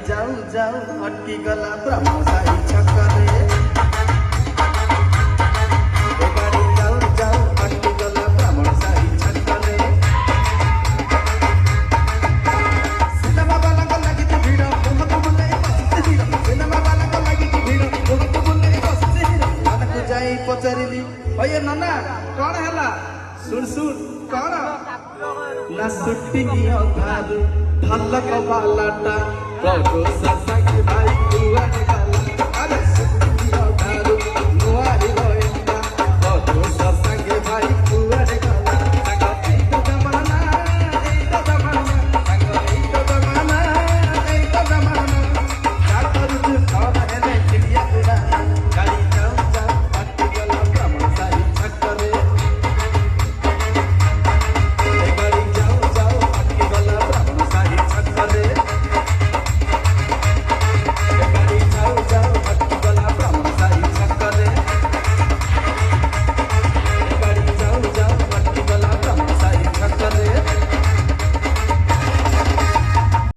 जाऊ जाऊ अटकी गला ब्रह्म साई छकरे गाड़ी जाऊ जाऊ अटकी गला ब्रह्म साई छकरे सिनेमा वाला को लगी थी भीड़ बहुत बुले बसते हीरो सिनेमा वाला को लगी थी भीड़ बहुत बुले बसते हीरो नाना को जाई पचारिली ओए नाना कौन हैला सुन सुन कौन ना सुट्टी की अधार ढलक वालाटा प्रभु